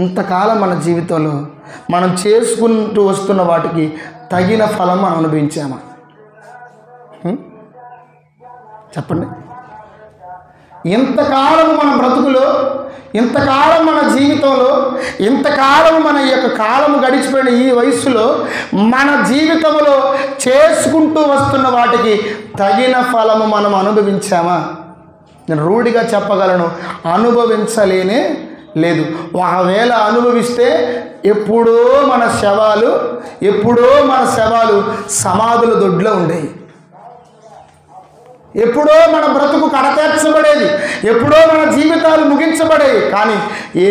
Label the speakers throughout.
Speaker 1: ఇంతకాలం మన జీవితంలో మనం చేసుకుంటూ వస్తున్న వాటికి తగిన ఫలం మనం అనుభవించామా? చెప్పండి. ఇంతకాలం మన బ్రతుకులో, ఇంతకాలం మన జీవితంలో, ఇంతకాలం మన యొక్క కాలం గడిచిపోయిన ఈ వయసులో మన జీవితంలో చేసుకుంటూ వస్తున్న వాటికి తగిన ఫలము మనం అనుభవించామా? నేను రూఢిగా చెప్పగలను, అనుభవించలేనే లేదు. ఒకవేళ అనుభవిస్తే ఎప్పుడో మన శవాలు సమాధుల దొడ్లో ఉండేవి. ఎప్పుడో మన బ్రతుకు కడతీర్చబడేది, ఎప్పుడో మన జీవితాలు ముగించబడేవి. కానీ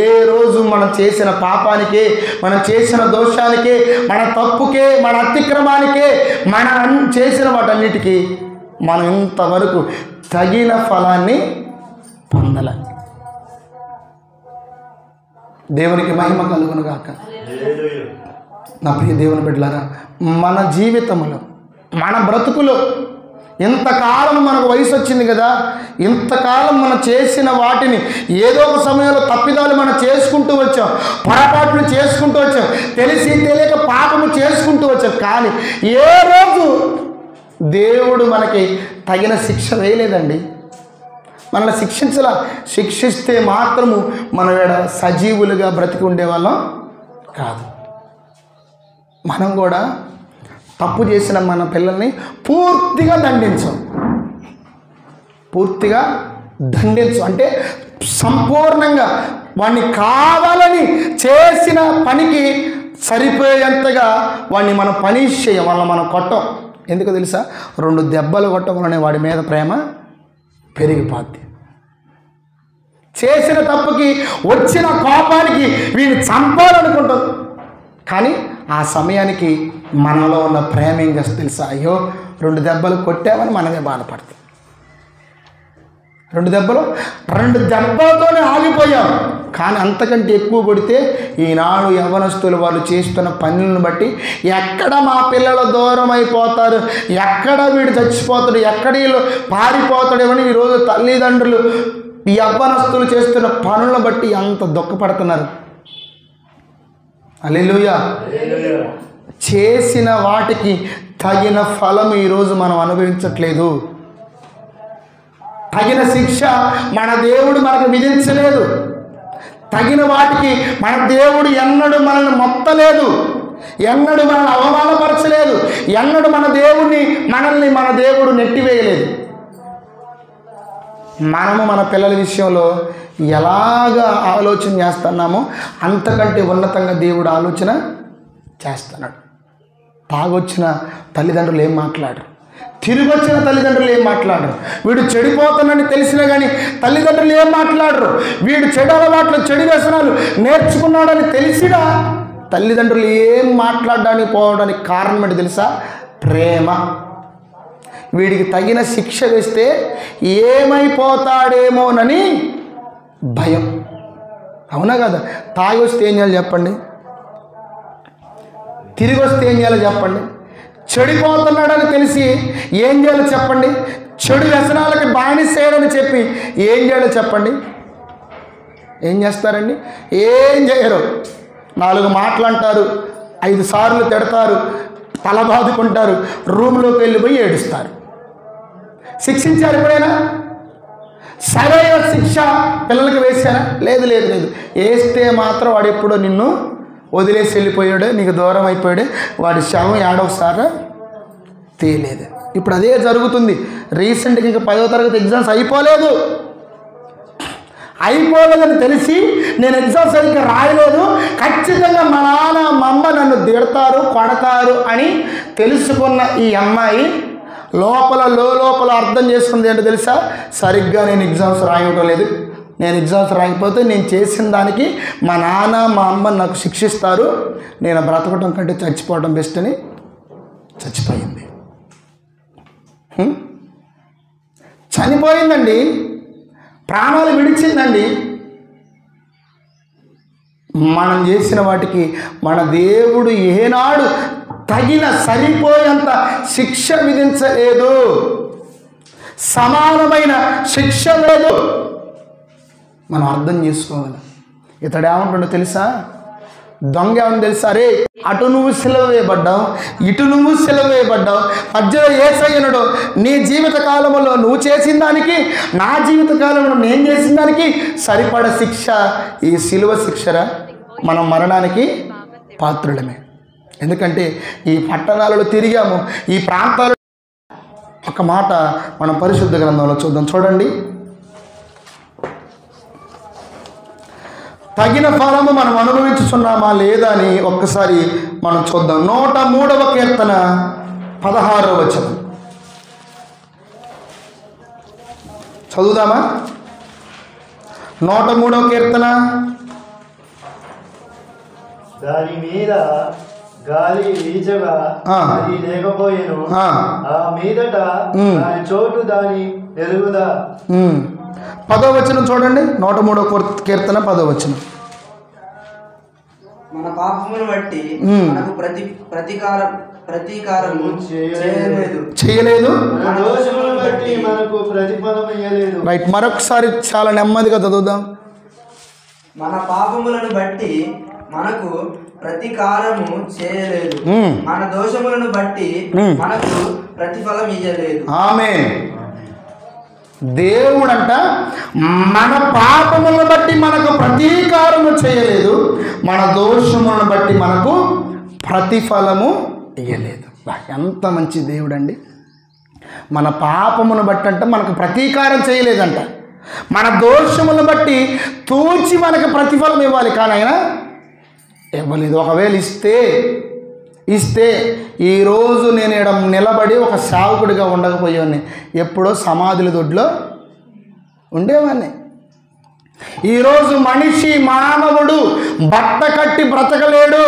Speaker 1: ఏ రోజు మనం చేసిన పాపానికే, మనం చేసిన దోషానికే, మన తప్పుకే, మన అతిక్రమానికే, మనం చేసిన వాటన్నిటికీ మనం ఇంతవరకు తగిన ఫలాన్ని పొందల. దేవునికి మహిమ కలుగును గాక. నా ప్రియ దేవుని బిడ్డలారా, మన జీవితంలో, మన బ్రతుకులో ఇంతకాలం మనకు వయసు వచ్చింది కదా, ఇంతకాలం మనం చేసిన వాటిని ఏదో ఒక సమయంలో తప్పిదాలు మనం చేసుకుంటూ వచ్చాం, పొరపాట్లు చేసుకుంటూ వచ్చాం, తెలిసి తెలియక పాపము చేసుకుంటూ వచ్చాం. కానీ ఏ రోజు దేవుడు మనకి తగిన శిక్ష వేయలేదండి. మనల్ని శిక్షిస్తే మాత్రము మనం సజీవులుగా బ్రతికి ఉండేవాళ్ళం కాదు. మనం కూడా తప్పు చేసిన మన పిల్లల్ని పూర్తిగా దండించం అంటే సంపూర్ణంగా వాడిని కావాలని చేసిన పనికి సరిపోయేంతగా వాడిని మనం పనిష్ చేయం, వాళ్ళని మనం కొట్టం. ఎందుకో తెలుసా? 2 దెబ్బలు కొట్టమనే వాడి మీద ప్రేమ పెరిగిపోద్ది. చేసిన తప్పుకి వచ్చిన కోపానికి వీడిని చంపాలనుకుంటాం. కానీ ఆ సమయానికి మనలో ఉన్న ప్రేమ ఏం చేస్తుంది తెలుసా? అయ్యో 2 దెబ్బలు కొట్టామని మనమే బాధపడతాం. 2 దెబ్బలతోనే ఆగిపోయాం. కానీ అంతకంటే ఎక్కువ కొడితే ఈనాడు యవ్వనస్తులు వాళ్ళు చేస్తున్న పనులను బట్టి ఎక్కడ మా పిల్లలు దూరం అయిపోతారు, ఎక్కడ వీడు చచ్చిపోతాడు, ఎక్కడ వీళ్ళు పారిపోతాడేమని ఈరోజు తల్లిదండ్రులు యవ్వనస్తులు చేస్తున్న పనులను బట్టి అంత దుఃఖపడుతున్నారు. హల్లెలూయా. చేసిన వాటికి తగిన ఫలం ఈరోజు మనం అనుభవించట్లేదు. తగిన శిక్ష మన దేవుడు మనకు విధించలేదు. తగిన వాటికి మన దేవుడు ఎన్నడూ మనల్ని మొత్తలేదు, ఎన్నడూ మనల్ని అవమానపరచలేదు, ఎన్నడూ మనల్ని మన దేవుడు నెట్టివేయలేదు. మనము మన పిల్లల విషయంలో ఎలాగ ఆలోచన చేస్తున్నామో అంతకంటే ఉన్నతంగా దేవుడు ఆలోచన చేస్తున్నాడు. తాగొచ్చిన తల్లిదండ్రులు ఏం మాట్లాడరు, తిరిగి వచ్చిన తల్లిదండ్రులు ఏం మాట్లాడరు. వీడు చెడిపోతానని తెలిసినా కానీ తల్లిదండ్రులు ఏం మాట్లాడరు. వీడు చెడు అలవాట్లు, చెడు వ్యసనాలు నేర్చుకున్నాడని తెలిసినా తల్లిదండ్రులు ఏం మాట్లాడడానికి పోవడానికి కారణం ఏంటి తెలుసా? ప్రేమ. వీడికి తగిన శిక్ష వేస్తే ఏమైపోతాడేమోనని భయం. అవునా కదా? తాగి వస్తే ఏం చేయాలి చెప్పండి? తిరిగి వస్తే ఏం చేయాలో చెప్పండి? చెడిపోతున్నాడని తెలిసి ఏం చేయాలో చెప్పండి? చెడు వ్యసనాలకి బానిసేయడని చెప్పి ఏం చేయాలో చెప్పండి? ఏం చేస్తారండి? ఏం చేయరు. 4 మాటలు అంటారు, 5 సార్లు తిడతారు, తల బాదుకుంటారు, రూమ్లోకి వెళ్ళిపోయి ఏడుస్తారు. శిక్షించారు ఎప్పుడైనా? సరైన శిక్ష పిల్లలకి వేసారా? లేదు. వేస్తే మాత్రం వాడు ఎప్పుడో నిన్ను వదిలేసి వెళ్ళిపోయాడు, నీకు దూరం అయిపోయాడు, వాడి శవం ఏడవసారా తీయలేదు. ఇప్పుడు అదే జరుగుతుంది. రీసెంట్గా ఇంకా 10వ తరగతి ఎగ్జామ్స్ అయిపోలేదని తెలిసి నేను ఎగ్జామ్స్ సరిగ్గా రాయలేదు, ఖచ్చితంగా మా నాన్న మా అమ్మ నన్ను తిడతారు, కొడతారు అని తెలుసుకున్న ఈ అమ్మాయి లోపల అర్థం చేసుకున్నది ఏంటో తెలుసా? సరిగ్గా నేను ఎగ్జామ్స్ రాయడం లేదు, నేను ఎగ్జామ్స్ రాయకపోతే నేను చేసిన దానికి మా నాన్న మా అమ్మ నాకు శిక్షిస్తారు, నేను బ్రతకడం కంటే చచ్చిపోవడం బెస్ట్ అని చచ్చిపోయింది. చనిపోయిందండి, ప్రాణాలు విడిచిందండి. మనం చేసిన వాటికి మన దేవుడు ఏనాడు తగిన సరిపోయేంత శిక్ష విధించలేదు, సమానమైన శిక్ష లేదు. మనం అర్థం చేసుకోవాలి. ఇతడు ఏమంటుండో తెలుసా? దొంగ ఏమని తెలుసా? రే, అటు నువ్వు సిలువ వేయబడ్డావు, ఇటు నువ్వు సిలువ వేయబడ్డావు, మధ్యలో యేసయ్యనుడు నీ జీవిత కాలంలో నువ్వు చేసిన దానికి, నా జీవిత కాలంలో నేను చేసిన దానికి సరిపడ శిక్ష ఈ సిలువ శిక్షరా. మనం మరణానికి పాత్రులమే. ఎందుకంటే ఈ పట్టణాలలో తిరిగాము, ఈ ప్రాంతాలు. ఒక మాట మనం పరిశుద్ధ గ్రంథంలో చూద్దాం. చూడండి, తగిన ఫలము మనం అనుభవించుచున్నామా లేదా అని ఒక్కసారి మనం చూద్దాం. 103వ కీర్తన 16వ వచనం చదువుదామా? 103వ కీర్తన.
Speaker 2: దాని మీద గాలి వీచగా అది లేకపోయేను, ఆ మీదట దాని చోటు దాని ఎరుగుదా.
Speaker 1: 10వ వచనం చూడండి. 103వ కీర్తన 10వ వచనం.
Speaker 3: మన పాపమును బట్టి మనకు ప్రతీకారము
Speaker 1: చేయలేదు,
Speaker 2: మన దోషములను బట్టి మనకు ప్రతిఫలం ఇయ్యలేదు.
Speaker 1: రైట్. మరొకసారి చాలా నెమ్మదిగా చదువుదాం.
Speaker 3: మన పాపములను బట్టి మనకు ప్రతీకారము చేయలేదు, మన దోషములను బట్టి మనకు ప్రతిఫలం ఇయ్యలేదు.
Speaker 1: ఆమేన్. దేవుడంట మన పాపములను బట్టి మనకు ప్రతీకారము చేయలేదు, మన దోషములను బట్టి మనకు ప్రతిఫలము ఇయ్యలేదు. ఎంత మంచి దేవుడండి. మన పాపమును బట్టి అంట మనకు ప్రతీకారం చేయలేదంట, మన దోషములను బట్టి తూచి మనకు ప్రతిఫలం ఇవ్వాలి, కానీ ఆయన ఇవ్వలేదు. ఒకవేళ ఇస్తే ఈరోజు నేను ఇక్కడ నిలబడి ఒక సేవకుడిగా ఉండకపోయేవాడిని, ఎప్పుడో సమాధుల దొడ్లో ఉండేవాడిని. ఈరోజు మనిషి మానవుడు బట్ట కట్టి బ్రతకలేడు.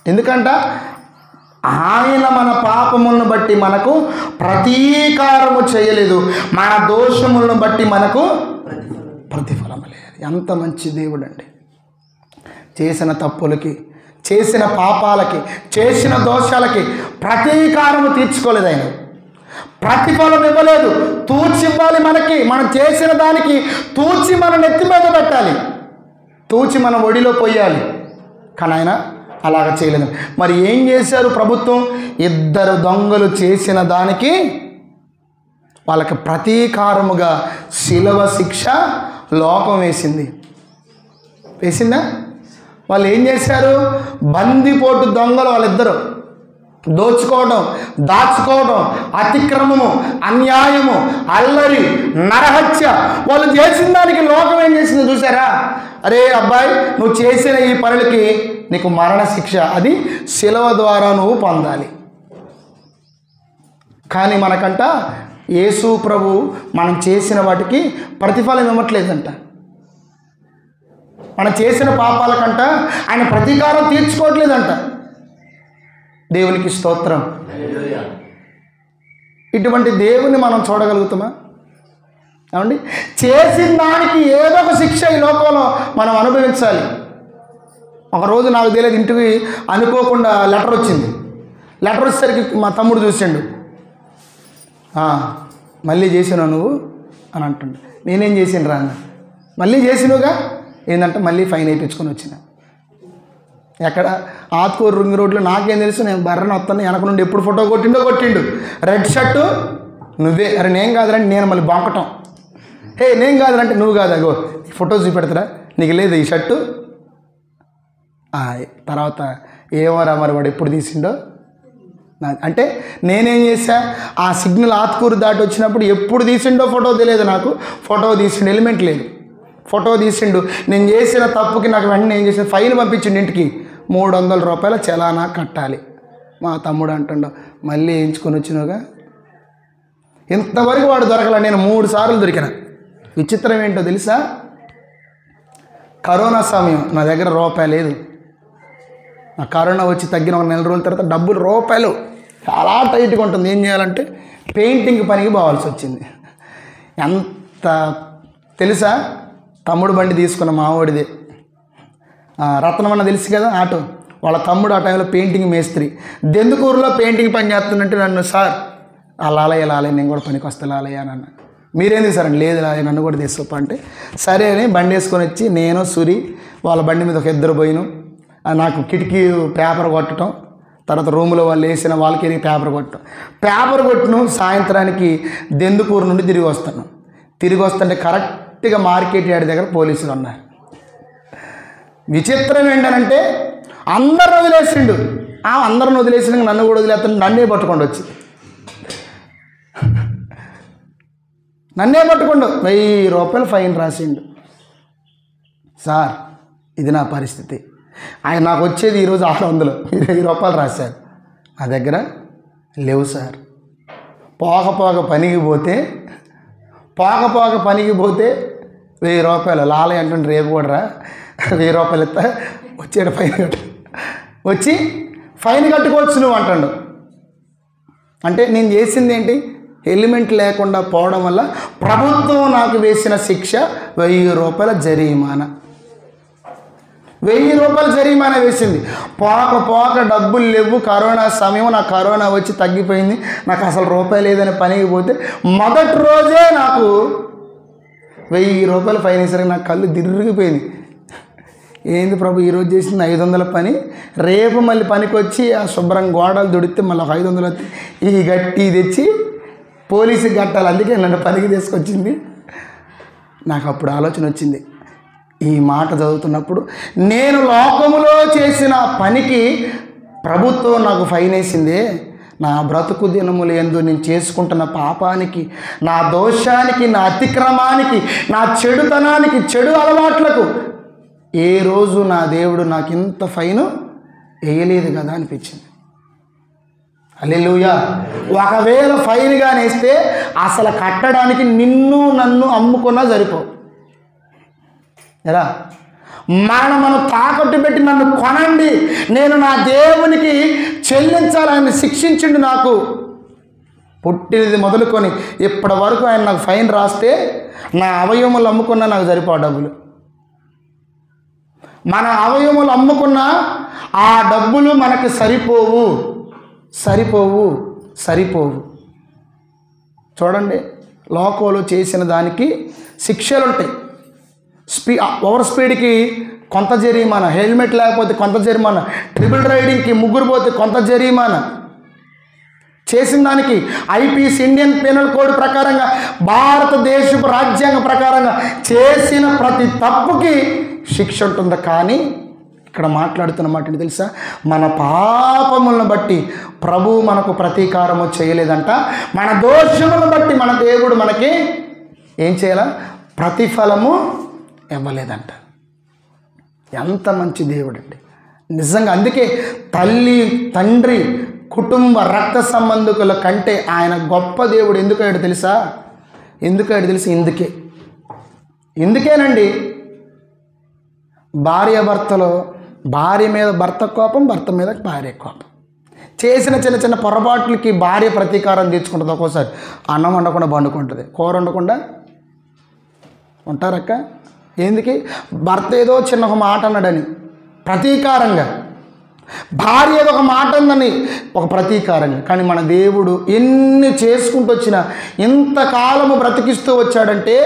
Speaker 1: ఎందుకంట ఆయన మన పాపములను బట్టి మనకు ప్రతీకారము చేయలేదు, మన దోషములను బట్టి మనకు ప్రతిఫలం లేదు. ఎంత మంచి దేవుడు అండి. చేసిన తప్పులకి, చేసిన పాపాలకి, చేసిన దోషాలకి ప్రతీకారము తీర్చుకోలేదు ఆయన, ప్రతిఫలం ఇవ్వలేదు. తూచి ఇవ్వాలి మనకి, మనం చేసిన దానికి తూచి మన నెత్తి మీద పెట్టాలి, తూచి మన ఒడిలో పోయాలి, కానీ ఆయన అలాగ చేయలేదు. మరి ఏం చేశారు ప్రభుత్వం? 2 దొంగలు చేసిన దానికి వాళ్ళకి ప్రతీకారముగా శిలువ శిక్ష లోకం వేసిందా? వాళ్ళు ఏం చేశారు? బందిపోటు దొంగలు వాళ్ళిద్దరు. దోచుకోవడం, దాచుకోవడం, అతిక్రమము, అన్యాయము, అల్లరి, నరహత్య వాళ్ళు చేసిన దానికి లోకం ఏం చేసింది చూసారా? అరే అబ్బాయి, నువ్వు చేసిన ఈ పనులకి నీకు మరణ శిక్ష, అది శిలువ ద్వారా నువ్వు పొందాలి. కానీ మనకంట యేసు ప్రభు మనం చేసిన వాటికి ప్రతిఫలం ఇవ్వట్లేదంట. మనం చేసిన పాపాలకంట ఆయన ప్రతీకారం తీర్చుకోవట్లేదంట. దేవునికి స్తోత్రం. ఇటువంటి దేవుని మనం చూడగలుగుతామా? ఏమండి, చేసిన దానికి ఏదో ఒక శిక్ష ఈ లోకంలో మనం అనుభవించాలి. ఒకరోజు నాకు తెలియదు, ఇంటికి అనుకోకుండా లెటర్ వచ్చింది. లెటర్ వచ్చేసరికి మా తమ్ముడు చూసిండు. మళ్ళీ చేసినావు నువ్వు అని అంటుండే. నేనేం చేసిన రా అన్న. మళ్ళీ చేసినవుగా. ఏంటంటే మళ్ళీ ఫైన్ వేయించుకొని వచ్చిన. ఎక్కడ? ఆత్కూరు రింగ్ రోడ్లో. నాకేం తెలుసు, నేను బర్రన వస్తాను, వెనక నుండి ఎప్పుడు ఫోటో కొట్టిండు. రెడ్ షర్టు నువ్వే. అరే నేను కాదురంటే నేను మళ్ళీ బొంకటం. హే నేను కాదురంటే నువ్వు కాదు, అగో ఫోటో చూపెడతారా, నీకు లేదు ఈ షర్టు. తర్వాత ఏమోరా మరి వాడు ఎప్పుడు తీసిండో అంటే నేనేం చేశా, ఆ సిగ్నల్ ఆత్కూరు దాటి వచ్చినప్పుడు ఎప్పుడు తీసిండో ఫోటో తెలియదు నాకు. ఫోటో తీసిండు, ఎలిమెంట్ లేదు, ఫోటో తీసిండు. నేను చేసిన తప్పుకి నాకు వెంటనే ఏం చేసాను, ఫైన్ పంపించిండు ఇంటికి. 300 రూపాయల చలానా కట్టాలి. మా తమ్ముడు అంటుండో మళ్ళీ వేయించుకొని వచ్చినావుగా. ఇంతవరకు వాడు దొరకలే, నేను 3 సార్లు దొరికిన. విచిత్రం ఏంటో తెలుసా? కరోనా సమయం, నా దగ్గర రూపాయి లేదు. నా కరోనా వచ్చి తగ్గిన ఒక 4 రోజుల తర్వాత డబ్బులు రూపాయలు చాలా టైట్గా ఉంటుంది. ఏం చేయాలంటే పెయింటింగ్ పనికి పోవాల్సి వచ్చింది. ఎంత తెలుసా? తమ్ముడు బండి తీసుకున్న మావాడిదే, రత్నమన్న తెలుసు కదా, ఆటో. వాళ్ళ తమ్ముడు ఆ టైంలో పెయింటింగ్ మేస్త్రి, దెందుకూరులో పెయింటింగ్ పని చేస్తుందంటే నన్ను, సార్ ఆ లాలయ్య నేను కూడా పనికి వస్తా లాలయ్య అని అన్న. మీరేం తీసారండి? లేదు నన్ను కూడా తీసుకోప అంటే సరే అని బండి వేసుకొని వచ్చి నేను సురి వాళ్ళ బండి మీద ఒక ఇద్దరు పోయిను. నాకు కిటికీ పేపర్ కొట్టడం, తర్వాత రూములో వాళ్ళు వేసిన వాళ్ళకి పేపర్ కొట్టను. సాయంత్రానికి దెందుకూరు నుండి తిరిగి వస్తుంటే కరెక్ట్గా మార్కెట్ యార్డ్ దగ్గర పోలీసులు ఉన్నారు. విచిత్రం ఏంటనంటే అందరిని వదిలేసిండు. అందరిని వదిలేసిన నన్ను కూడా వదిలేస్తాను. నన్నే పట్టుకోండి 1000 రూపాయలు ఫైన్ రాసిండు. సార్ ఇది నా పరిస్థితి, నాకు వచ్చేది ఈరోజు 600, మీరు 1000 రూపాయలు రాశారు, నా దగ్గర లేవు సార్. పోక పనికి పోతే 1000 రూపాయలు లాలే అంటుంటే రేపు కూడా రా 1000 రూపాయలు ఇస్తా వచ్చాడు ఫైన్ వచ్చి ఫైన్ కట్టుకోవచ్చు నువ్వు అంటాడు. అంటే నేను చేసింది ఏంటి? హెల్మెట్ లేకుండా పోవడం వల్ల ప్రభుత్వం నాకు వేసిన శిక్ష 1000 రూపాయల జరిమానా. 1000 రూపాయల జరిమానా వేసింది. పోక డబ్బులు లేవు, కరోనా సమయం, నాకు కరోనా వచ్చి తగ్గిపోయింది, నాకు అసలు రూపాయలు లేదని పనికి పోతే మొదటి రోజే నాకు 1000 రూపాయలు ఫైన్ వేసరికి నాకు కళ్ళు తిరిగిపోయింది. ఏంది ప్రభు ఈరోజు చేసింది 500 పని, రేపు మళ్ళీ పనికి వచ్చి ఆ శుభ్రం గోడలు దుడితే మళ్ళీ ఒక 500 ఈ గట్టి తెచ్చి పోలీసుకి కట్టాలి, అందుకే నన్ను పనికి తీసుకొచ్చింది. నాకు అప్పుడు ఆలోచన వచ్చింది, ఈ మాట చదువుతున్నప్పుడు నేను లోకములో చేసిన పనికి ప్రభుత్వం నాకు ఫైన్ వేసిందే, నా బ్రతుకు దినములు యందు నేను చేసుకుంటున్న పాపానికి, నా దోషానికి, నా అతిక్రమానికి, నా చెడుతనానికి, చెడు అలవాట్లకు ఏ రోజు నా దేవుడు నాకు ఇంత ఫైను వేయలేదు కదా అనిపించింది. హల్లెలూయా. ఒకవేళ ఫైన్గా వేస్తే అసలు కట్టడానికి నిన్ను నన్ను అమ్ముకున్నా సరిపోవు. ఎలా మనం తాకట్టు పెట్టి నన్ను కొనండి, నేను నా దేవునికి చెల్లించాలి, ఆయన శిక్షించండి. నాకు పుట్టినది మొదలుకొని ఇప్పటి వరకు ఆయన నాకు ఫైన్ రాస్తే నా అవయవములు అమ్ముకున్నా నాకు సరిపో డబ్బులు. మన అవయవములు అమ్ముకున్న ఆ డబ్బులు మనకు సరిపోవు. చూడండి, లోకంలో చేసిన దానికి శిక్షలు ఉంటాయి. ఓవర్ స్పీడ్కి కొంత జరిమానా, హెల్మెట్ లేకపోతే కొంత జరిమానా, ట్రిపుల్ రైడింగ్కి 3 పోతే కొంత జరిమానా, చేసిన దానికి ఐపీసీ ఇండియన్ పీనల్ కోడ్ ప్రకారంగా, భారతదేశపు రాజ్యాంగ ప్రకారంగా చేసిన ప్రతి తప్పుకి శిక్ష ఉంటుంది. కానీ ఇక్కడ మాట్లాడుతున్న మాట ఏంటి తెలుసా? మన పాపములను బట్టి ప్రభువు మనకు ప్రతీకారము చేయలేదంట, మన దోషములను బట్టి మన దేవుడు మనకి ఏం చేయాల? ప్రతిఫలము ఇవ్వలేదంట. ఎంత మంచి దేవుడు అండి నిజంగా. అందుకే తల్లి తండ్రి కుటుంబ రక్త సంబంధికుల కంటే ఆయన గొప్ప దేవుడు. ఎందుకయ్యాడు తెలుసా? ఎందుకేనండి భార్యాభర్తలో భార్య మీద భర్త కోపం, భర్త మీద భార్య కోపం, చేసిన చిన్న పొరపాట్లకి భార్య ప్రతీకారం తీర్చుకుంటుంది. ఒక్కోసారి అన్నం వండకుండా పండుకుంటుంది, కూర వండకుండా ఉంటారక్క. ఎందుకు? భర్త ఏదో చిన్న ఒక మాట అన్నాడని ప్రతీకారంగా, భార్య ఏదో ఒక మాట ఉందని ఒక ప్రతీకారంగా. కానీ మన దేవుడు ఎన్ని చేసుకుంటూ వచ్చినా ఇంతకాలము బ్రతికిస్తూ వచ్చాడంటే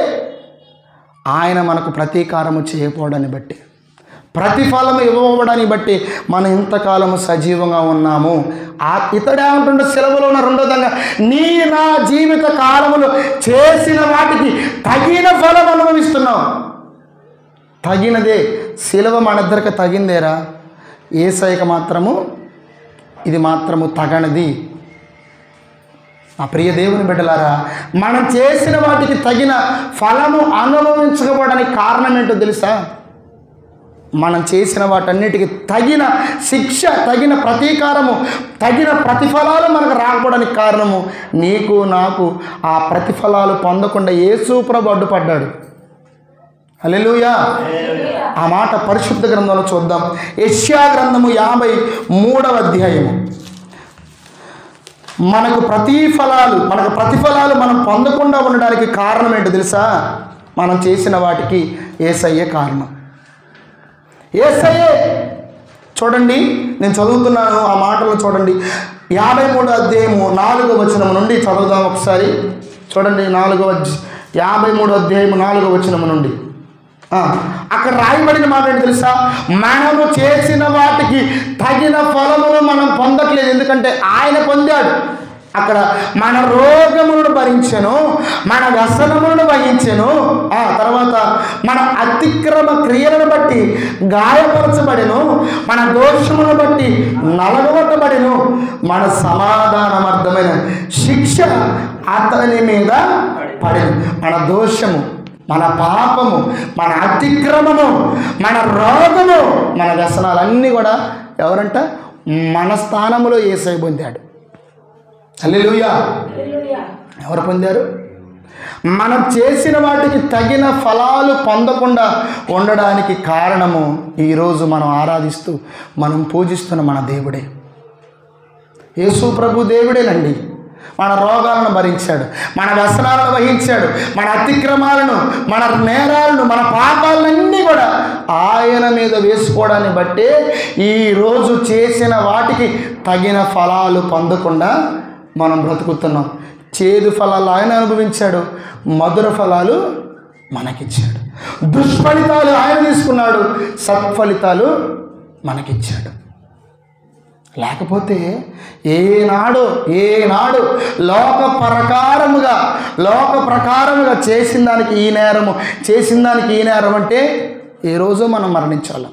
Speaker 1: ఆయన మనకు ప్రతీకారము చేయకపోవడాన్ని బట్టి, ప్రతిఫలము ఇవ్వబడాన్ని బట్టి మనం ఇంతకాలము సజీవంగా ఉన్నాము. ఇతడేమంటుండే సెలవులో ఉన్న 2వ నీ నా జీవిత కాలములో చేసిన వాటికి తగిన ఫలం అనుభవిస్తున్నావు. తగినదే. శిలువ మనిద్దరికి తగిందేరా, యేసయ్యకి మాత్రము ఇది మాత్రము తగనిది. ఆ ప్రియ దేవుని బిడ్డలారా, మనం చేసిన వాటికి తగిన ఫలము అనుభవించకపోవడానికి కారణం ఏంటో తెలుసా? మనం చేసిన వాటన్నిటికీ తగిన శిక్ష, తగిన ప్రతీకారము, తగిన ప్రతిఫలాలు మనకు రాకపోవడానికి కారణము నీకు నాకు ఆ ప్రతిఫలాలు పొందకుండా యేసు ప్రభు అడ్డుపడ్డాడు. హల్లెలూయా. ఆ మాట పరిశుద్ధ గ్రంథంలో చూద్దాం. యెషయా గ్రంథము 53వ అధ్యాయము. మనకు ప్రతిఫలాలు మనం పొందకుండా ఉండడానికి కారణం ఏంటో తెలుసా? మనం చేసిన వాటికి యేసయ్యే కారణం. యేసయ్యే. చూడండి, నేను చదువుతున్నాను ఆ మాటలు చూడండి. 53వ అధ్యాయము 4వ వచనం నుండి చదువుదాం ఒకసారి. చూడండి, 53వ అధ్యాయం 4వ వచనం నుండి అక్కడ రాయబడిన మాట ఏంటి తెలుసా? మనము చేసిన వాటికి తగిన ఫలమును మనం పొందట్లేదు, ఎందుకంటే ఆయన పొందాడు. అక్కడ మన రోగములను భరించెను, మన వ్యసనములను వహించెను, తర్వాత మన అతిక్రమ క్రియలను బట్టి గాయపరచబడెను, మన దోషములను బట్టి నలగొట్టబడెను, మన సమాధానమర్థమైన శిక్ష అతని మీద పడెను. మన దోషము, మన పాపము, మన అతిక్రమము, మన రోగము, మన వ్యసనాలన్నీ కూడా ఎవరంట? మన స్థానంలో యేసయ్య పొందాడు. హల్లెలూయా. ఎవరు పొందారు? మనం చేసిన వాటికి తగిన ఫలాలు పొందకుండా ఉండడానికి కారణము ఈరోజు మనం ఆరాధిస్తూ మనం పూజిస్తున్న మన దేవుడే. యేసు ప్రభు దేవుడేనండి. మన రోగాలను భరించాడు, మన వ్యసనాలను వహించాడు, మన అతిక్రమాలను, మన నేరాలను, మన పాపాలన్నీ కూడా ఆయన మీద వేసుకోవడాన్ని బట్టే ఈరోజు చేసిన వాటికి తగిన ఫలాలు పొందకుండా మనం బ్రతుకుతున్నాం. చేదు ఫలాలు ఆయన అనుభవించాడు, మధుర ఫలాలు మనకిచ్చాడు. దుష్ఫలితాలు ఆయన తీసుకున్నాడు, సత్ఫలితాలు మనకిచ్చాడు. లేకపోతే ఏనాడు లోక ప్రకారముగా చేసిన దానికి ఈ నేరము, చేసిన దానికి ఈ నేరం అంటే ఏ రోజు మనం మరణించాలి.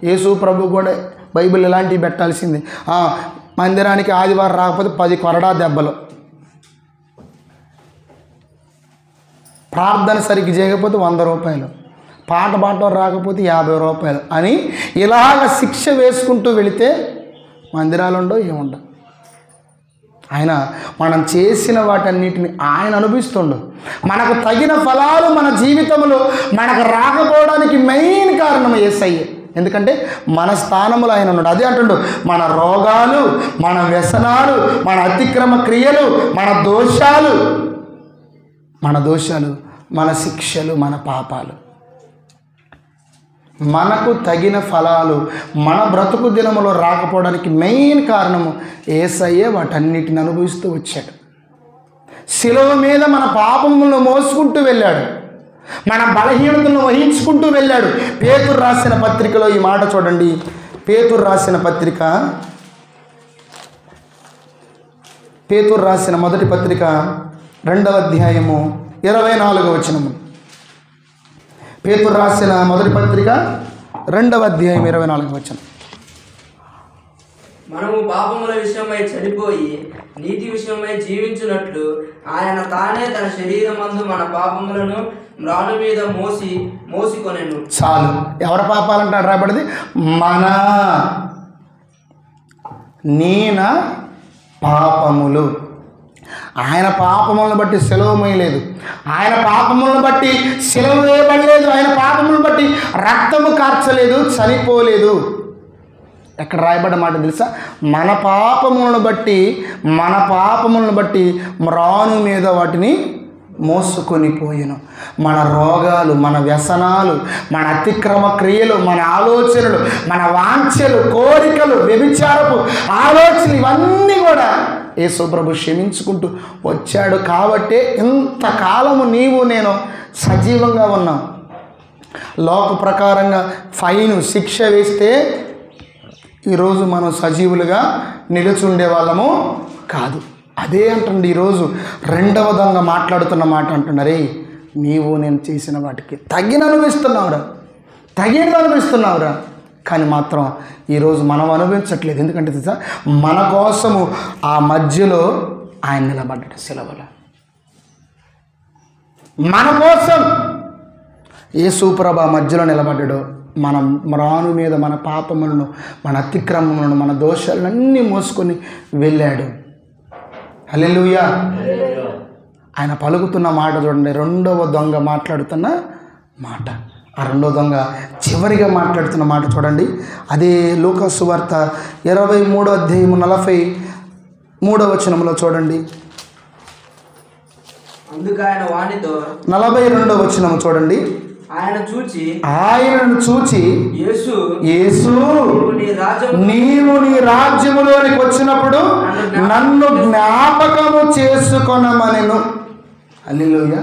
Speaker 1: యేసు ప్రభు కూడా బైబిల్ ఇలాంటివి పెట్టాల్సింది. మందిరానికి ఆదివారం రాకపోతే 10 కొరడా దెబ్బలు, ప్రార్థన సరిగ్గా చేయకపోతే 100 రూపాయలు, పాట పాడటం రాకపోతే 50 రూపాయలు అని ఇలాగ శిక్ష వేసుకుంటూ వెళితే మందిరాలు ఉండవు, ఏముండవు. ఆయన మనం చేసిన వాటన్నిటిని ఆయన అనుభవిస్తుండు. మనకు తగిన ఫలాలు మన జీవితంలో మనకు రాకపోవడానికి మెయిన్ కారణం యేసయ్యే. ఎందుకంటే మన స్థానంలో ఆయన ఉన్నాడు. అదే అంటుండు, మన రోగాలు, మన వ్యసనాలు, మన అతిక్రమ క్రియలు, మన దోషాలు, మన శిక్షలు, మన పాపాలు, మనకు తగిన ఫలాలు మన బ్రతుకు దినములో రాకపోవడానికి మెయిన్ కారణము యేసయ్యే వాటన్నిటిని అనుభవిస్తూ వచ్చాడు. శిలువ మీద మన పాపములను మోసుకుంటూ వెళ్ళాడు, మన బలహీనతలను వహించుకుంటూ వెళ్ళాడు. పేతురు రాసిన పత్రికలో ఈ మాట చూడండి. పేతురు రాసిన మొదటి పత్రిక 2వ అధ్యాయము 24వ వచనము. పేతురు రాసిన మొదటి పత్రిక 2వ అధ్యాయం 24వ వచనం.
Speaker 3: మనము పాపముల విషయమై చనిపోయి నీతి విషయమై జీవించున్నట్లు ఆయన తానే తన శరీరమందు మన పాపములను మ్రాను మీద మోసికొనెను.
Speaker 1: చాలు. ఎవరి పాపాలంటాడు రాబడింది? మన పాపములు. ఆయన పాపములను బట్టి సెలవు వేయలేదు, ఆయన పాపములను బట్టి సెలవు వేయబడలేదు, ఆయన పాపములను బట్టి రక్తము కార్చలేదు, చనిపోలేదు. ఎక్కడ రాయబడ్డ మాట తెలుసా? మన పాపములను బట్టి మ్రాను మీద వాటిని మోసుకొని పోయెను. మన రోగాలు, మన వ్యసనాలు, మన అతిక్రమ క్రియలు, మన ఆలోచనలు, మన వాంఛలు, కోరికలు, వ్యభిచారపు ఆలోచనలు, ఇవన్నీ కూడా యేసు ప్రభు క్షమించుకుంటూ వచ్చాడు. కాబట్టే ఇంతకాలము నీవు నేను సజీవంగా ఉన్నాం. లోక ప్రకారంగా శిక్ష వేస్తే ఈరోజు మనం సజీవులుగా నిలుచుండే వాళ్ళము కాదు. అదే అంటుండే ఈరోజు రెండవ దొంగ మాట్లాడుతున్న మాట అంటున్నారే, నీవు నేను చేసిన వాటికి తగినది అనుభవిస్తున్నావురా, కానీ మాత్రం ఈరోజు మనం అనుభవించట్లేదు. ఎందుకంటే తెలుసా, మన కోసము ఆ మధ్యలో ఆయన నిలబడ్డాడు సిలువలో. మన కోసం యేసు ప్రభు మధ్యలో నిలబడ్డాడు. మన మ్రాను మీద మన పాపములను, మన అతిక్రమములను, మన దోషాలన్నీ మోసుకొని వెళ్ళాడు. హల్లెలూయా. ఆయన పలుకుతున్న మాట చూడండి, రెండవ దొంగ మాట్లాడుతున్న మాట. ఆ రెండవ దొంగ చివరిగా మాట్లాడుతున్న మాట చూడండి. అదే లూకా సువార్త 23వ అధ్యాయము 43వ వచనంలో చూడండి.
Speaker 3: అందుకు ఆయన వానితో
Speaker 1: 42వ వచనం చూడండి. ఆయనను చూచి యేసు నీవు నీ రాజ్యములోనికి వచ్చినప్పుడు నన్ను జ్ఞాపకము చేసుకొనమనెను. హల్లెలూయా.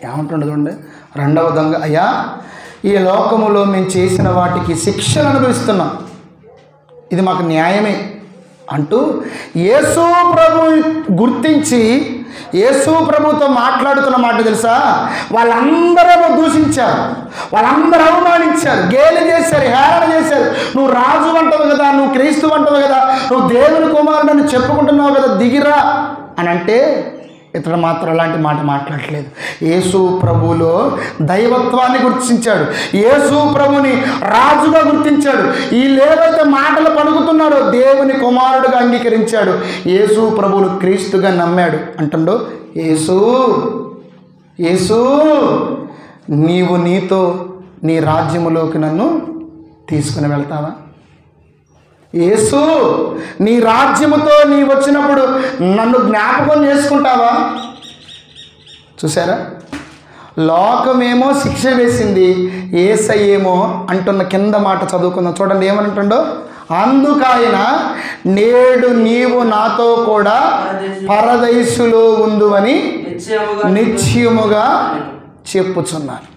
Speaker 1: ఏమంటుండదు చూడండి. రెండవ దొంగ, అయ్యా ఈ లోకములో మేము చేసిన వాటికి శిక్షను అనుభవిస్తున్నాం, ఇది మాకు న్యాయమే అంటూ యేసు ప్రభు గుర్తించి యేసు ప్రభుతో మాట్లాడుతున్న మాట తెలుసా? వాళ్ళందరూ దూషించారు, వాళ్ళందరూ అవమానించారు, గేలి చేశారు, హేళన చేశారు. నువ్వు రాజు అంటావు కదా, నువ్వు క్రీస్తు అంటావు కదా, నువ్వు దేవుని కుమారుడని చెప్పుకుంటున్నావు కదా, దిగిరా అని అంటే ఇతడు మాత్రం అలాంటి మాట మాట్లాడలేదు. యేసు ప్రభువులో దైవత్వాన్ని గుర్తించాడు, యేసు ప్రభుని రాజుగా గుర్తించాడు. వీళ్ళేవైతే మాటలు పలుకుతున్నాడో దేవుని కుమారుడుగా అంగీకరించాడు, యేసు ప్రభువును క్రీస్తుగా నమ్మాడు. అంటుండో, యేసు యేసు నీవు నీతో నీ రాజ్యములోకి నన్ను తీసుకుని వెళ్తావా? యేసు నీ రాజ్యముతో నీ వచ్చినప్పుడు నన్ను జ్ఞాపకం చేసుకుంటావా? చూసారా, లోకమేమో శిక్ష వేసింది, యేసయ్యేమో అంటున్న కింద మాట చదువుకుందాం. చూడండి ఏమంటుండో, అందుకాయన నేడు నీవు నాతో కూడా పరదైసులో ఉందువని నిశ్చయముగా చెప్పుచున్నాను.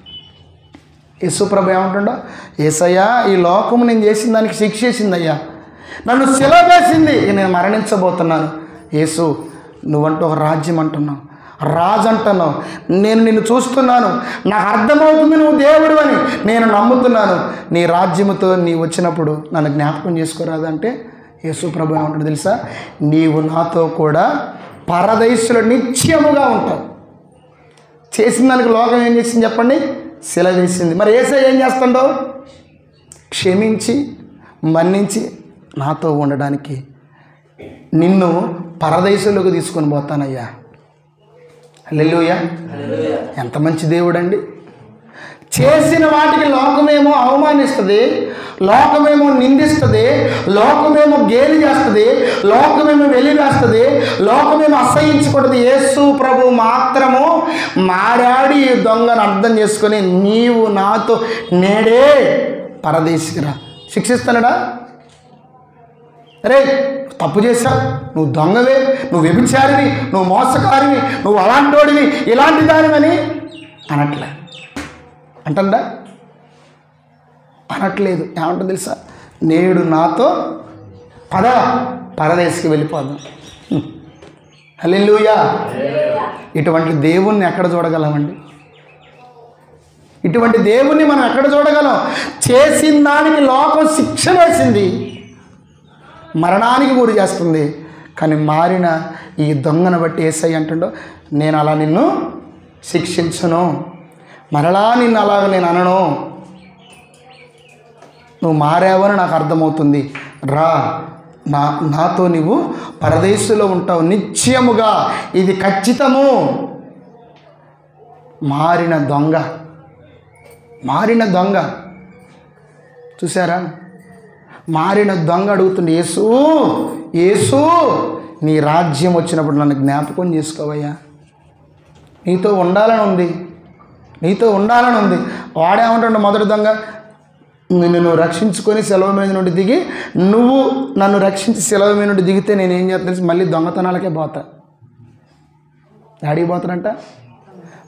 Speaker 1: యేసుప్రభు ఏమంటుండో, యేసయ్యా ఈ లోకము నేను చేసిన దానికి శిక్ష వేసిందయ్యా, నన్ను శిలువ వేసింది, నేను మరణించబోతున్నాను. యేసు నువ్వంటూ ఒక రాజ్యం అంటున్నావు, రాజు అంటున్నావు, నేను నిన్ను చూస్తున్నాను, నాకు అర్థమవుతుంది నువ్వు దేవుడు అని నేను నమ్ముతున్నాను. నీ రాజ్యముతో నీ వచ్చినప్పుడు నన్ను జ్ఞాపకం చేసుకోరాదంటే యేసు ప్రభు ఏమంటాడు తెలుసా? నీవు నాతో కూడా పరదైసులో నిత్యముగా ఉంటావు. చేసిన దానికి లోకం ఏం చేసింది చెప్పండి? శిల వేసింది. మరి యేసయ్య ఏం చేస్తాడో? క్షమించి మన్నించి నాతో ఉండడానికి నిన్ను పరదేశంలోకి తీసుకొని పోతానయ్యా. హల్లెలూయా. ఎంత మంచి దేవుడు అండి. చేసిన వాటికి లోకమేమో అవమానిస్తుంది, లోకమేమో నిందిస్తుంది, లోకమేమో గేలి చేస్తుంది, లోకమేమో వెలివేస్తుంది, లోకమేమో అసహించుకుంటుంది. యేసు ప్రభు మాత్రము మారాడి ఈ దొంగను అర్థం చేసుకొని నీవు నాతో నేడే పరదేశికి రా. శిక్షిస్తానడా? అరే తప్పు చేశావు, నువ్వు దొంగవే, నువ్వు వ్యభిచారివి, నువ్వు మోసకారివి, నువ్వు అలాంటోడివి, ఇలాంటి దానివని అనట్లే. అంటండా? అనట్లేదు. ఏమంటుంది తెలుసా? నేడు నాతో పరదేశికి వెళ్ళిపోదాం. హల్లెలూయా. ఇటువంటి దేవుణ్ణి ఎక్కడ చూడగలమండి? ఇటువంటి దేవుణ్ణి మనం ఎక్కడ చూడగలం? చేసిన దానికి లోకం శిక్ష వేసింది, మరణానికి గురి చేస్తుంది. కానీ మారిన ఈ దొంగను బట్టి యేసయ్య అంటుండో, నేను అలా నిన్ను శిక్షించను, మరలా నిన్ను అలాగ నేను అనను, నువ్వు మారావని నాకు అర్థమవుతుంది, రా నాతో నీవు పరదేశంలో ఉంటావు నిత్యముగా, ఇది ఖచ్చితము. మారిన దొంగ చూసారా? మారిన దొంగ అడుగుతుంది, యేసు యేసు నీ రాజ్యం వచ్చినప్పుడు నన్ను జ్ఞాపకం చేసుకోవయ్యా, నీతో ఉండాలని ఉంది. వాడేమంటాడు మొదటి దొంగ? నిన్ను రక్షించుకొని సెలవు మీద నుండి దిగి, నువ్వు నన్ను రక్షించి సెలవు మీద నుండి దిగితే నేనేం చేస్తాను? మళ్ళీ దొంగతనాలకే పోతా. డాడీకి పోతానంట,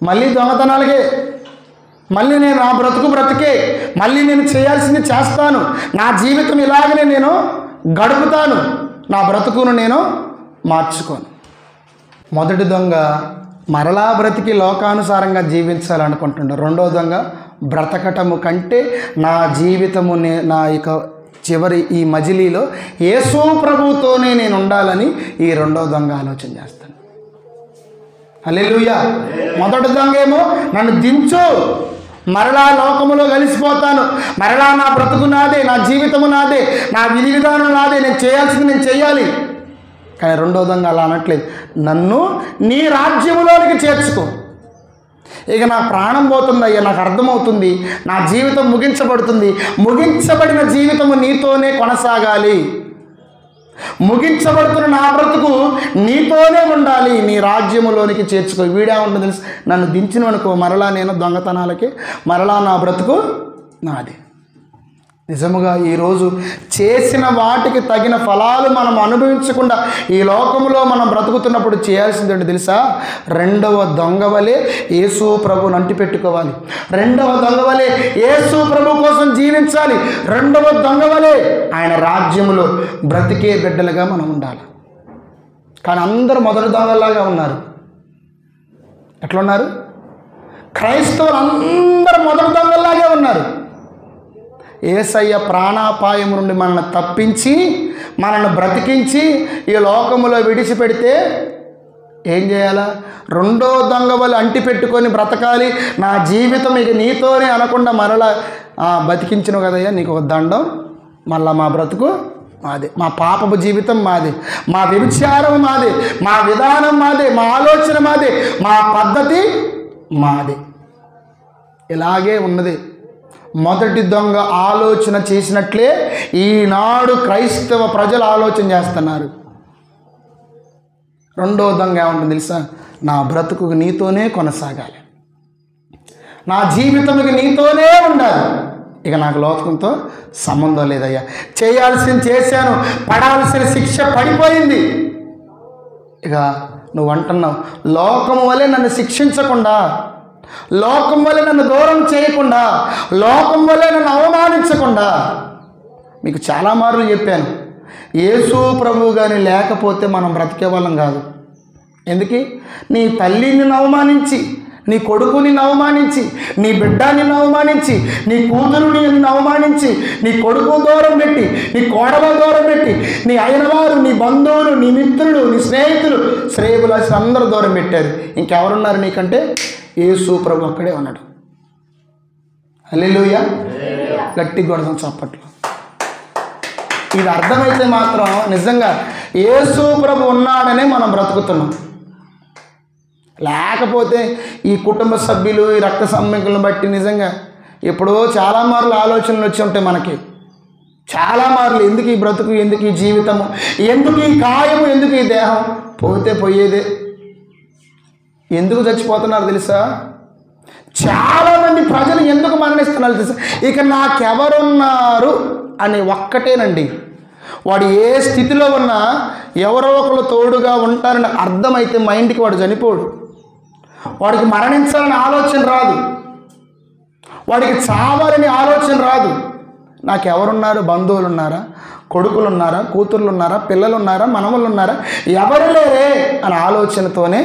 Speaker 1: మళ్ళీ దొంగతనాలకే, మళ్ళీ నేను నా బ్రతుకే, మళ్ళీ నేను చేయాల్సింది చేస్తాను, నా జీవితం ఇలాగనే నేను గడుపుతాను, నా బ్రతుకును నేను మార్చుకోను. మొదటి దొంగ మరలా బ్రతికి లోకానుసారంగా జీవించాలనుకుంటుండే. రెండో దొంగ బ్రతకటము కంటే నా జీవితము నా ఇక చివరి ఈ మజిలీలో యేసు ప్రభుతోనే నేను ఉండాలని ఈ రెండో దొంగ ఆలోచన చేస్తాను. హల్లెలూయా. మొదటి దొంగ ఏమో నన్ను దించు, మరలా లోకములో కలిసిపోతాను, మరలా నా బ్రతుకు నాదే, నా జీవితము నాదే, నా విధి విధానం నాదే, నేను చేయాల్సింది నేను చేయాలి. కానీ రెండో దొంగ అలా అనట్లేదు, నన్ను నీ రాజ్యములోనికి చేర్చుకో. ఇక నా ప్రాణం పోతుంది అయ్యా, నాకు అర్థమవుతుంది, నా జీవితం ముగించబడుతుంది, ముగించబడిన జీవితము నీతోనే కొనసాగాలి. ముగించబడుతున్న నా బ్రతుకు నీతోనే ఉండాలి, నీ రాజ్యములోనికి చేర్చుకో. వీడే ఉంటుంది తెలుసు, నన్ను దించిననుకో మరలా నేను దొంగతనాలకి, మరలా నా బ్రతుకు నాది. నిజముగా ఈరోజు చేసిన వాటికి తగిన ఫలాలు మనం అనుభవించకుండా ఈ లోకంలో మనం బ్రతుకుతున్నప్పుడు చేయాల్సింది ఏంటి తెలుసా? రెండవ దొంగ వలె యేసు ప్రభువుని అంటిపెట్టుకోవాలి. రెండవ దొంగ వలె యేసు ప్రభు కోసం జీవించాలి. రెండవ దొంగ వలె ఆయన రాజ్యములో బ్రతికే బిడ్డలుగా మనం ఉండాలి. కానీ అందరూ మొదటి దొంగలాగా ఉన్నారు. ఎట్లున్నారు? క్రైస్తవులు అందరూ మొదటి దొంగలాగే ఉన్నారు. యేసయ్య ప్రాణాపాయం నుండి మనల్ని తప్పించి మనల్ని బ్రతికించి ఈ లోకములో విడిచిపెడితే ఏం చేయాలా? రెండో దొంగ వల్ల అంటి పెట్టుకొని బ్రతకాలి. నా జీవితం ఇక నీతోనే అనకుండా మరలా బతికించను కదయ్యా, నీకు ఒక దండం, మళ్ళా మా బ్రతుకు మాదే, మా పాపపు జీవితం మాదే, మా వ్యభిచారం మాదే, మా విధానం మాదే, మా ఆలోచన మాదే, మా పద్ధతి మాదే. ఇలాగే ఉన్నది. మొదటి దొంగ ఆలోచన చేసినట్లే ఈనాడు క్రైస్తవ ప్రజలు ఆలోచన చేస్తున్నారు. రెండో దొంగ ఏముంటుంది తెలుసా? నా బ్రతుకు నీతోనే కొనసాగాలి, నా జీవితంకి నీతోనే ఉండాలి, ఇక నాకు లోకంతో సంబంధం లేదయ్యా, చేయాల్సింది చేశాను, పడాల్సిన శిక్ష పడిపోయింది. ఇక నువ్వు అంటున్నావు, లోకం వలె నన్ను శిక్షించకుండా, లోకం వల్ల నన్ను దూరం చేయకుండా, లోకం వల్ల నన్ను అవమానించకుండా. మీకు చాలా మార్లు చెప్పాను, యేసు ప్రభువు కానీ లేకపోతే మనం బ్రతికే వాళ్ళం కాదు. ఎందుకు? నీ తల్లిని అవమానించి, నీ కొడుకుని అవమానించి, నీ బిడ్డని అవమానించి, నీ కూతురుని అవమానించి, నీ కొడుకు దూరం పెట్టి, నీ కోడల దూరం పెట్టి, నీ అయినవారు, నీ బంధువులు, నీ మిత్రులు, నీ స్నేహితులు, శ్రేయబులాసి అందరూ దూరం పెట్టారు. ఇంకెవరున్నారు నీకంటే? యేసు ప్రభు అక్కడే ఉన్నాడు. హల్లెలూయా. గట్టి కొడదాం చప్పట్లు. ఇది అర్థమైతే మాత్రం నిజంగా యేసు ప్రభు ఉన్నాడనే మనం బ్రతుకుతున్నాం. లేకపోతే ఈ కుటుంబ సభ్యులు, ఈ రక్త సంబంధులను బట్టి నిజంగా ఎప్పుడో చాలా మార్లు ఆలోచనలు వచ్చి ఉంటాయి మనకి. చాలా మార్లు ఎందుకు ఈ బ్రతుకు, ఎందుకు ఈ జీవితము, ఎందుకు ఈ కాయము, ఎందుకు ఈ దేహం, పోతే పోయేదే. ఎందుకు చచ్చిపోతున్నారు తెలుసా? చాలామంది ప్రజలు ఎందుకు మరణిస్తున్నారు తెలుసా? ఇక నాకెవరున్నారు అని ఒక్కటేనండి. వాడు ఏ స్థితిలో ఉన్నా ఎవరో ఒకరు తోడుగా ఉంటారని అర్థమైతే మైండ్కి వాడు చనిపోడు. వాడికి మరణించాలని ఆలోచన రాదు, వాడికి చావాలని ఆలోచన రాదు. నాకెవరున్నారు? బంధువులు ఉన్నారా, కొడుకులు ఉన్నారా, కూతుర్లు ఉన్నారా, పిల్లలు ఉన్నారా, మనవళ్ళు ఉన్నారా, ఎవరు లేరే అనే ఆలోచనతోనే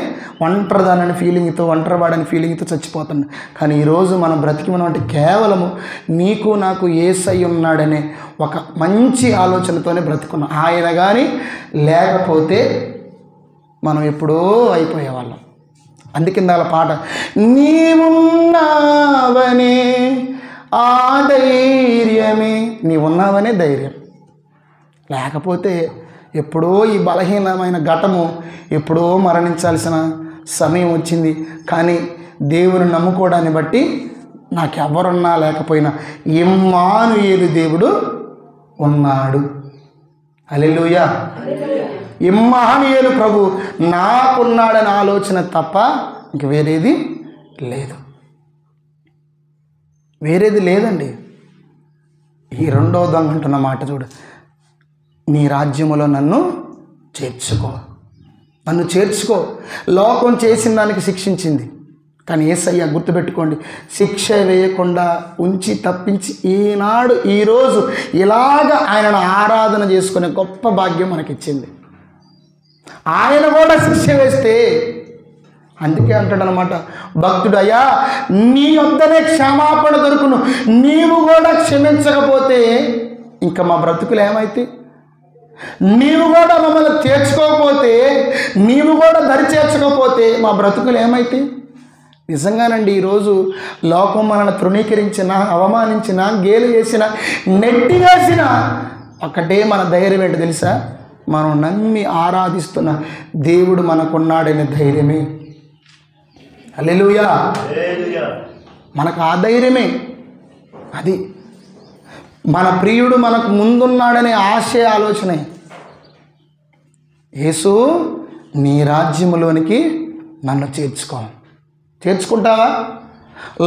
Speaker 1: ఒంటరిదానని ఫీలింగ్తో, ఒంటరివాడని ఫీలింగ్తో చచ్చిపోతుంది. కానీ ఈరోజు మనం బ్రతికి అంటే కేవలము నీకు నాకు యేసయ్య ఉన్నాడనే ఒక మంచి ఆలోచనతోనే బ్రతుకున్నాం. ఆయన కానీ లేకపోతే మనం ఎప్పుడో అయిపోయేవాళ్ళం. అందుకింద వాళ్ళ పాట, నీవున్నావనే ఆ ధైర్యమే, నీవున్నావనే ధైర్యం. లేకపోతే ఎప్పుడో ఈ బలహీనమైన ఘటము ఎప్పుడో మరణించాల్సిన సమయం వచ్చింది. కానీ దేవుని నమ్ముకోవడాన్ని బట్టి నాకెవరున్నా లేకపోయినా ఇమ్మానుయేలు దేవుడు ఉన్నాడు. హల్లెలూయా. ఇమ్మానుయేలు ప్రభు నాకున్నాడని ఆలోచన తప్ప ఇంక వేరేది లేదు, వేరేది లేదండి. ఈ రెండో దొంగ అంటున్న మాట చూడు, నీ రాజ్యములో నన్ను చేర్చుకో, నన్ను చేర్చుకో. లోకం చేసిన దానికి శిక్షించింది, కానీ యేసయ్య గుర్తుపెట్టుకోండి, శిక్ష వేయకుండా ఉంచి తప్పించి ఈనాడు ఈరోజు ఇలాగ ఆయనను ఆరాధన చేసుకునే గొప్ప భాగ్యం మనకిచ్చింది. ఆయన కూడా శిక్ష వేస్తే, అందుకే అంటాడు అనమాట భక్తుడు, అయ్యా నీ వద్దనే క్షమాపణ దొరుకును, నీవు కూడా క్షమించకపోతే ఇంకా మా బ్రతుకులు ఏమైతే, నీవు కూడా మమ్మల్ని తీర్చుకోకపోతే, నీవు కూడా దరి చేర్చుకోకపోతే మా బ్రతుకులు ఏమైతే. నిజంగానండి, ఈరోజు లోకం మనల్ని తృణీకరించిన, అవమానించిన, గేలు చేసిన, నెట్టి వేసిన ఒకటే మన ధైర్యం ఏంటి తెలుసా? మనం నమ్మి ఆరాధిస్తున్న దేవుడు మనకున్నాడనే ధైర్యమే. హల్లెలూయా. మనకు ఆ ధైర్యమే, అది మన ప్రియుడు మనకు ముందున్నాడనే ఆశయ ఆలోచనే. యేసు నీ రాజ్యములోనికి నన్ను చేర్చుకుంటావా?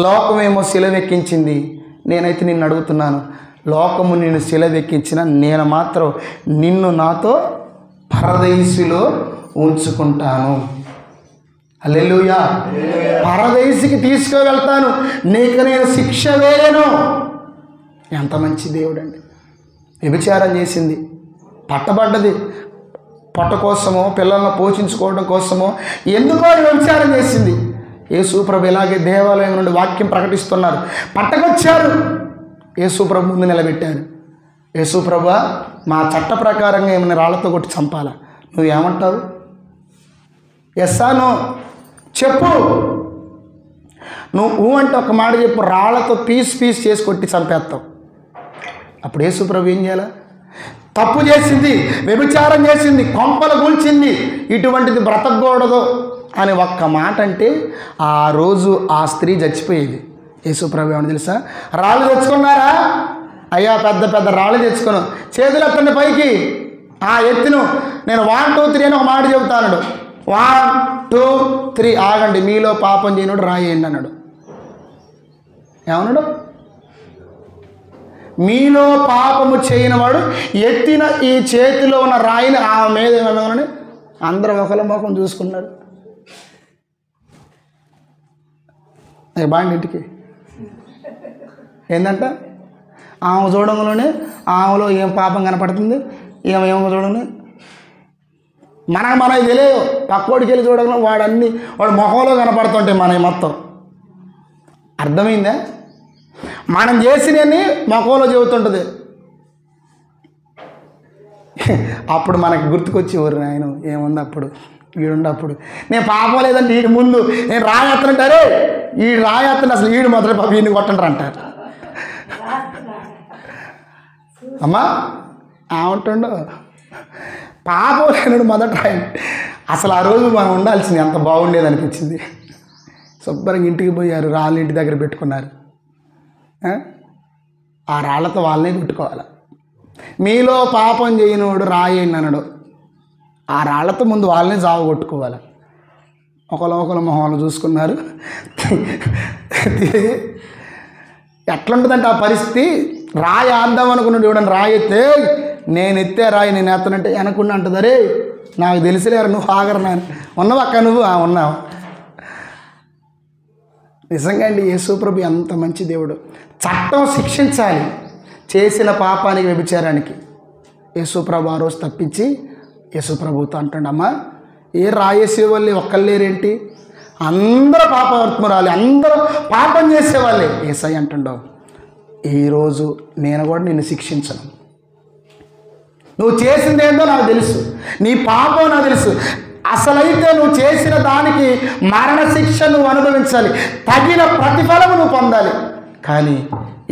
Speaker 1: లోకమేమో సిలువెక్కించింది, నేనైతే నిన్ను అడుగుతున్నాను, లోకము నిన్ను సిలువెక్కించిన నేను మాత్రం నిన్ను నాతో పరదేశిలో ఉంచుకుంటాను. హల్లెలూయా. పరదేశికి తీసుకువెళ్తాను, నీకు నేను శిక్ష వేయను. ఎంత మంచి దేవుడు అండి. వ్యభిచారం చేసింది, పట్టబడ్డది, పొట్ట కోసమో పిల్లలను పోషించుకోవడం కోసమో ఎందుకో వ్యభిచారం చేసింది. యేసుప్రభు ఇలాగే దేవాలయం నుండి వాక్యం ప్రకటిస్తున్నారు, పట్టకొచ్చారు, యేసుప్రభు ముందు నిలబెట్టారు. యేసుప్రభు, మా చట్ట ప్రకారంగా ఏమైనా రాళ్లతో కొట్టి చంపాలా, నువ్వేమంటావు? ఎస్సానో చెప్పు. నువ్వు అంటే ఒక మాట చెప్పు, రాళ్లతో పీస్ చేసి కొట్టి చంపేస్తావు. అప్పుడు యేసుప్రభు ఏం చేయాలి? తప్పు చేసింది, వ్యభిచారం చేసింది, కొంపలు కూల్చింది, ఇటువంటిది బ్రతకూడదు అని ఒక్క మాట అంటే ఆ రోజు ఆ స్త్రీ చచ్చిపోయేది. యేసుప్రభు ఏమని తెలుసా? రాళ్ళు తెచ్చుకున్నారా? అయ్యా పెద్ద పెద్ద రాళ్ళు తెచ్చుకున్నాను, చేతులు ఎత్తండి పైకి. ఎత్తును, నేను 1 2 3 అని ఒక మాట చెబుతాను. 1 2 3 ఆగండి, మీలో పాపం చేయనుడు రాయేయండి అన్నాడు. ఏమన్నాడు? మీలో పాపము చేయనివాడు ఎత్తిన ఈ చేతిలో ఉన్న రాయిని ఆమె మీద ఏమన్నామని అందరూ ఒకళ్ళ ముఖం చూసుకున్నారు. బాండి ఇంటికి ఏంటంట, ఆమె చూడంలోనే ఆమెలో ఏం పాపం కనపడుతుంది, ఏమో చూడండి. మనకు తెలియదు, పక్కోడికి వెళ్ళి చూడగలం, వాడు ముఖంలో కనపడుతుంటాయి మనకి మొత్తం. అర్థమైందా? మనం చేసినవన్నీ ముఖంలో చెబుతుంటుంది. అప్పుడు మనకి గుర్తుకొచ్చి ఎవరు ఆయన ఏముంది అప్పుడు వీడుండప్పుడు నేను పాపం లేదంటే వీడి ముందు నేను రాయత్తంటారే, ఈ రాయత్తని అసలు వీడు మొదటి పాప వీడిని కొట్టంటారు అంటారు. అమ్మా ఏమంటుండో పాపం లేనుడు మొదట రాయండి. అసలు ఆ రోజు మనం ఉండాల్సింది ఎంత బాగుండేది అనిపించింది. శుభ్రంగా ఇంటికి పోయారు, రాళ్ళు ఇంటి దగ్గర పెట్టుకున్నారు. ఆ రాళ్లతో వాళ్ళనే కొట్టుకోవాలి. మీలో పాపం చేయనోడు రాయండి అన్నాడు, ఆ రాళ్లతో ముందు వాళ్ళనే జావ కొట్టుకోవాలి. ఒకరు మొహాలు చూసుకున్నారు. ఎట్లుంటుందంటే ఆ పరిస్థితి, రాయి ఆద్దాం అనుకున్నాడు, ఇవ్వడానికి రాయి ఎత్తే నేను ఎత్తే రాయి నేను ఎత్తనంటే వెనకుండా అంటుంది, అరే నాకు తెలిసిలేరు, నువ్వు ఆగరనా ఉన్నావు అక్క, నువ్వు ఉన్నావు. నిజంగా అండి, యేసుప్రభు ఎంత మంచి దేవుడు. చట్టం శిక్షించాలి చేసిన పాపానికి, వ్యభిచారానికి. యేసుప్రభు ఆ రోజు తప్పించి యేసుప్రభుతో అంటాడు, అమ్మా ఏ రాయేసే వాళ్ళే ఒక్కళ్ళేరేంటి, అందరూ పాపవర్తమురాలి, అందరూ పాపం చేసేవాళ్ళే. యేసయ్య అంటుండో, ఈరోజు నేను కూడా నిన్ను శిక్షించను, నువ్వు చేసింది ఏంటో నాకు తెలుసు, నీ పాపం నాకు తెలుసు, అసలైతే నువ్వు చేసిన దానికి మరణశిక్ష నువ్వు అనుభవించాలి, తగిన ప్రతిఫలము నువ్వు పొందాలి. కానీ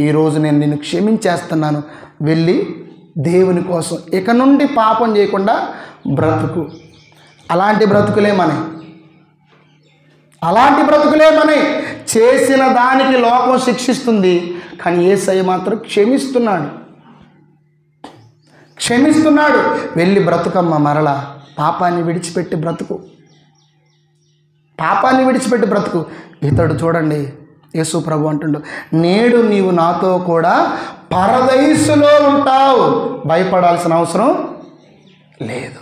Speaker 1: ఈరోజు నేను నిన్ను క్షమించేస్తున్నాను, వెళ్ళి దేవుని కోసం ఇక నుండి పాపం చేయకుండా బ్రతుకు. అలాంటి బ్రతుకులే మనవి. చేసిన దానికి లోకం శిక్షిస్తుంది, కానీ యేసయ్య మాత్రం క్షమిస్తున్నాడు. వెళ్ళి బ్రతుకమ్మ, మరలా పాపాన్ని విడిచిపెట్టి బ్రతుకు. ఇతడు చూడండి, యేసు ప్రభు అంటుండు, నేడు నీవు నాతో కూడా పరదైసులో ఉంటావు, భయపడాల్సిన అవసరం లేదు.